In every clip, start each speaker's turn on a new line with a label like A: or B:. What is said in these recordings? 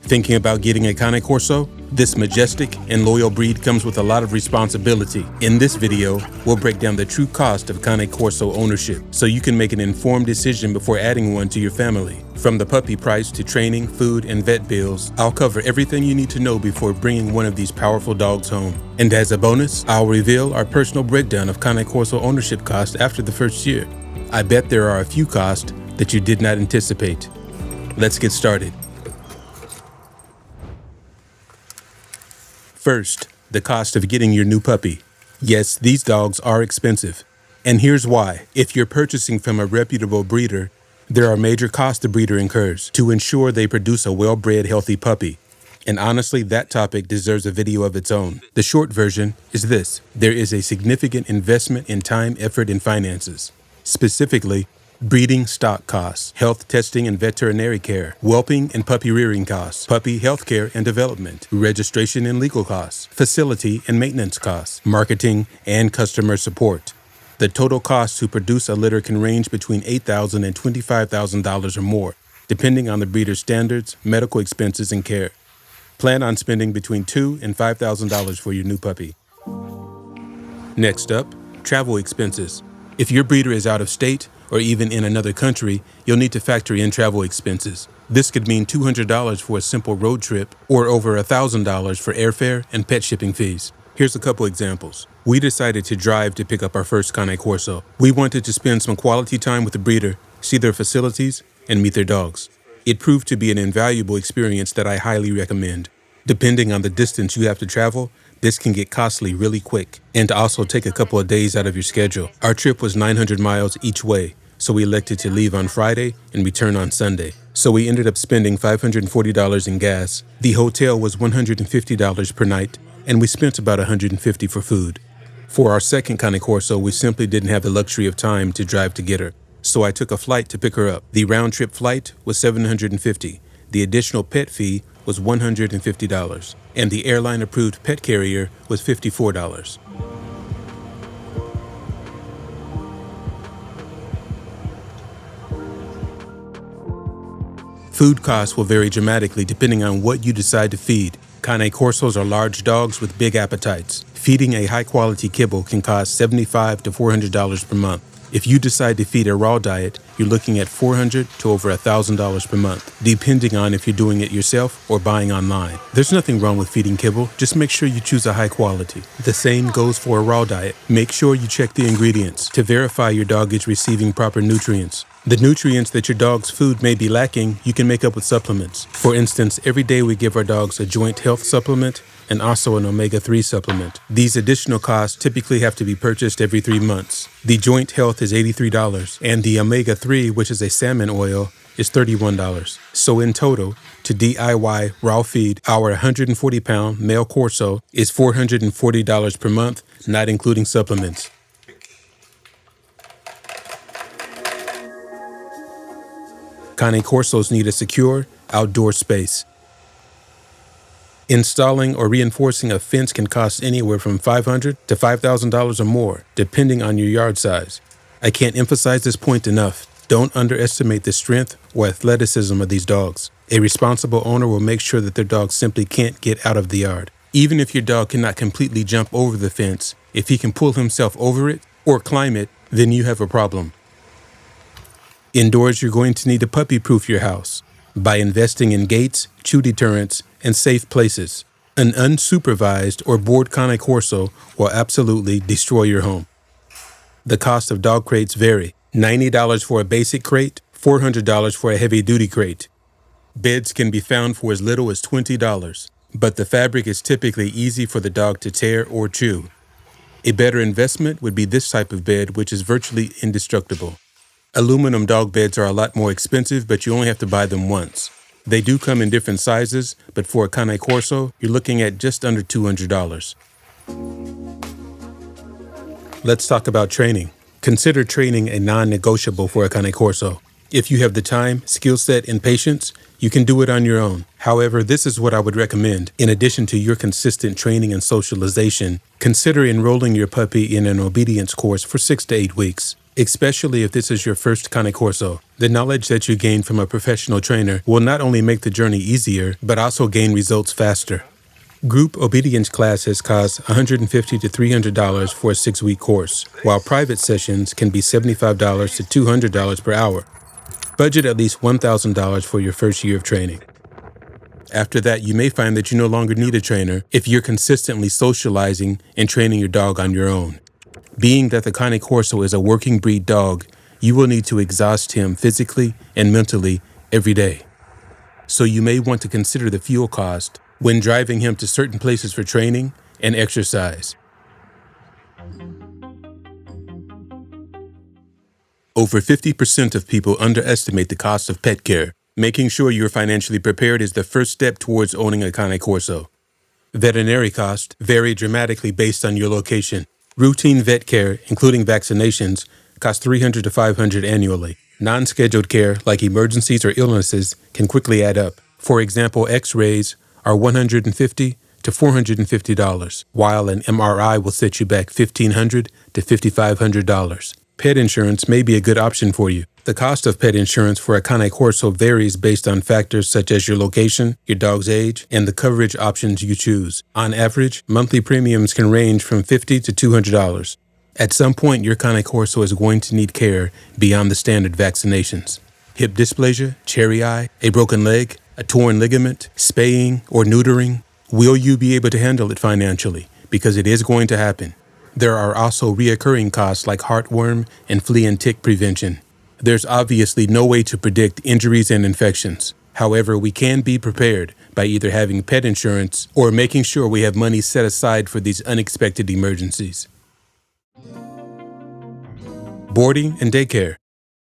A: Thinking about getting a Cane Corso? This majestic and loyal breed comes with a lot of responsibility. In this video, we'll break down the true cost of Cane Corso ownership so you can make an informed decision before adding one to your family. From the puppy price to training, food, and vet bills, I'll cover everything you need to know before bringing one of these powerful dogs home. And as a bonus, I'll reveal our personal breakdown of Cane Corso ownership cost after the first year. I bet there are a few costs that you did not anticipate. Let's get started. First, the cost of getting your new puppy. Yes, these dogs are expensive. And here's why. If you're purchasing from a reputable breeder, there are major costs the breeder incurs to ensure they produce a well-bred, healthy puppy. And honestly, that topic deserves a video of its own. The short version is this. There is a significant investment in time, effort, and finances. Specifically, breeding stock costs, health testing and veterinary care, whelping and puppy rearing costs, puppy health care and development, registration and legal costs, facility and maintenance costs, marketing and customer support. The total cost to produce a litter can range between $8,000 and $25,000 or more, depending on the breeder's standards, medical expenses, and care. Plan on spending between $2,000 and $5,000 for your new puppy. Next up, travel expenses. If your breeder is out of state, or even in another country, you'll need to factor in travel expenses. This could mean $200 for a simple road trip or over $1,000 for airfare and pet shipping fees. Here's a couple examples. We decided to drive to pick up our first Cane Corso. We wanted to spend some quality time with the breeder, see their facilities, and meet their dogs. It proved to be an invaluable experience that I highly recommend. Depending on the distance you have to travel, this can get costly really quick and also take a couple of days out of your schedule. Our trip was 900 miles each way, so we elected to leave on Friday and return on Sunday. So we ended up spending $540 in gas. The hotel was $150 per night, and we spent about $150 for food. For our second Cane Corso, we simply didn't have the luxury of time to drive to get her, so I took a flight to pick her up. The round-trip flight was $750. The additional pet fee was $150, and the airline-approved pet carrier was $54. Food costs will vary dramatically depending on what you decide to feed. Cane Corsos are large dogs with big appetites. Feeding a high-quality kibble can cost $75 to $400 per month. If you decide to feed a raw diet, you're looking at $400 to over $1,000 per month, depending on if you're doing it yourself or buying online. There's nothing wrong with feeding kibble, just make sure you choose a high quality. The same goes for a raw diet. Make sure you check the ingredients to verify your dog is receiving proper nutrients. The nutrients that your dog's food may be lacking, you can make up with supplements. For instance, every day we give our dogs a joint health supplement and also an omega-3 supplement. These additional costs typically have to be purchased every 3 months. The joint health is $83, and the omega-3, which is a salmon oil, is $31. So in total, to DIY raw feed our 140-pound male Corso is $440 per month, not including supplements. Cane Corsos need a secure, outdoor space. Installing or reinforcing a fence can cost anywhere from $500 to $5,000 or more, depending on your yard size. I can't emphasize this point enough. Don't underestimate the strength or athleticism of these dogs. A responsible owner will make sure that their dog simply can't get out of the yard. Even if your dog cannot completely jump over the fence, if he can pull himself over it or climb it, then you have a problem. Indoors, you're going to need to puppy-proof your house by investing in gates, chew deterrents, and safe places. An unsupervised or bored Cane Corso will absolutely destroy your home. The cost of dog crates vary. $90 for a basic crate, $400 for a heavy-duty crate. Beds can be found for as little as $20, but the fabric is typically easy for the dog to tear or chew. A better investment would be this type of bed, which is virtually indestructible. Aluminum dog beds are a lot more expensive, but you only have to buy them once. They do come in different sizes, but for a Cane Corso, you're looking at just under $200. Let's talk about training. Consider training a non-negotiable for a Cane Corso. If you have the time, skill set, and patience, you can do it on your own. However, this is what I would recommend. In addition to your consistent training and socialization, consider enrolling your puppy in an obedience course for 6 to 8 weeks. Especially if this is your first Cane Corso. The knowledge that you gain from a professional trainer will not only make the journey easier, but also gain results faster. Group obedience classes cost $150 to $300 for a 6-week course, while private sessions can be $75 to $200 per hour. Budget at least $1,000 for your first year of training. After that, you may find that you no longer need a trainer if you're consistently socializing and training your dog on your own. Being that the Cane Corso is a working breed dog, you will need to exhaust him physically and mentally every day. So you may want to consider the fuel cost when driving him to certain places for training and exercise. Over 50% of people underestimate the cost of pet care. Making sure you're financially prepared is the first step towards owning a Cane Corso. Veterinary costs vary dramatically based on your location. Routine vet care, including vaccinations, costs $300 to $500 annually. Non-scheduled care, like emergencies or illnesses, can quickly add up. For example, X-rays are $150 to $450, while an MRI will set you back $1,500 to $5,500. Pet insurance may be a good option for you. The cost of pet insurance for a Cane Corso varies based on factors such as your location, your dog's age, and the coverage options you choose. On average, monthly premiums can range from $50 to $200. At some point, your Cane Corso is going to need care beyond the standard vaccinations. Hip dysplasia, cherry eye, a broken leg, a torn ligament, spaying or neutering. Will you be able to handle it financially? Because it is going to happen. There are also reoccurring costs like heartworm and flea and tick prevention. There's obviously no way to predict injuries and infections. However, we can be prepared by either having pet insurance or making sure we have money set aside for these unexpected emergencies. Boarding and daycare.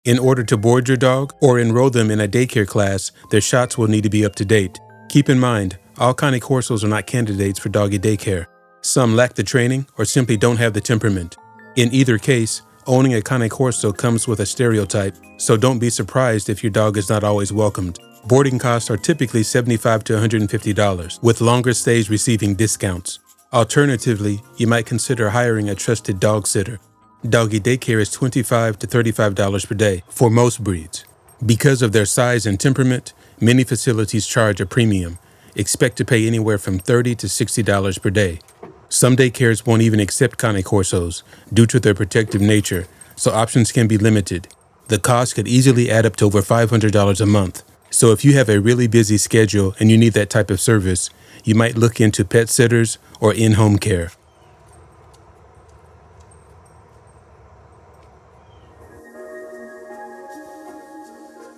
A: In order to board your dog or enroll them in a daycare class, their shots will need to be up to date. Keep in mind, all Cane Corsos are not candidates for doggy daycare. Some lack the training or simply don't have the temperament. In either case, owning a Cane Corso comes with a stereotype, so don't be surprised if your dog is not always welcomed. Boarding costs are typically $75 to $150, with longer stays receiving discounts. Alternatively, you might consider hiring a trusted dog sitter. Doggy daycare is $25 to $35 per day for most breeds. Because of their size and temperament, many facilities charge a premium. Expect to pay anywhere from $30 to $60 per day. Some daycares won't even accept Cane Corsos due to their protective nature, so options can be limited. The cost could easily add up to over $500 a month. So if you have a really busy schedule and you need that type of service, you might look into pet sitters or in-home care.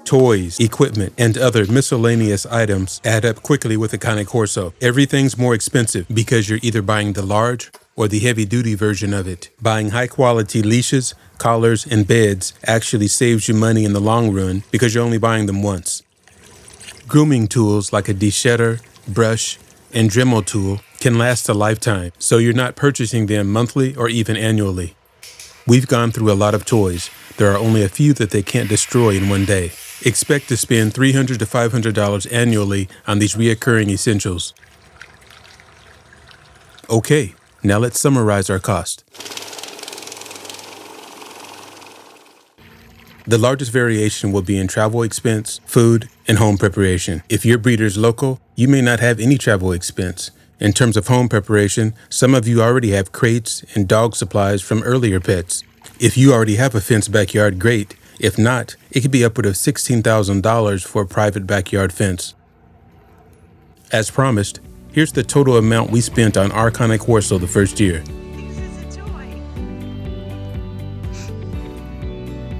A: Toys, equipment, and other miscellaneous items add up quickly with a Cane Corso. Everything's more expensive because you're either buying the large or the heavy-duty version of it. Buying high-quality leashes, collars, and beds actually saves you money in the long run because you're only buying them once. Grooming tools like a de-shedder, brush, and Dremel tool can last a lifetime, so you're not purchasing them monthly or even annually. We've gone through a lot of toys. There are only a few that they can't destroy in one day. Expect to spend $300 to $500 annually on these reoccurring essentials. Okay, now let's summarize our cost. The largest variation will be in travel expense, food, and home preparation. If your breeder is local, you may not have any travel expense. In terms of home preparation, some of you already have crates and dog supplies from earlier pets. If you already have a fenced backyard, great. If not, it could be upward of $16,000 for a private backyard fence. As promised, here's the total amount we spent on our Cane Corso the first year.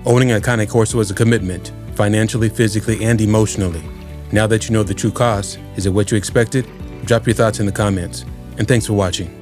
A: Owning a Cane Corso is a commitment, financially, physically, and emotionally. Now that you know the true cost, is it what you expected? Drop your thoughts in the comments. And thanks for watching.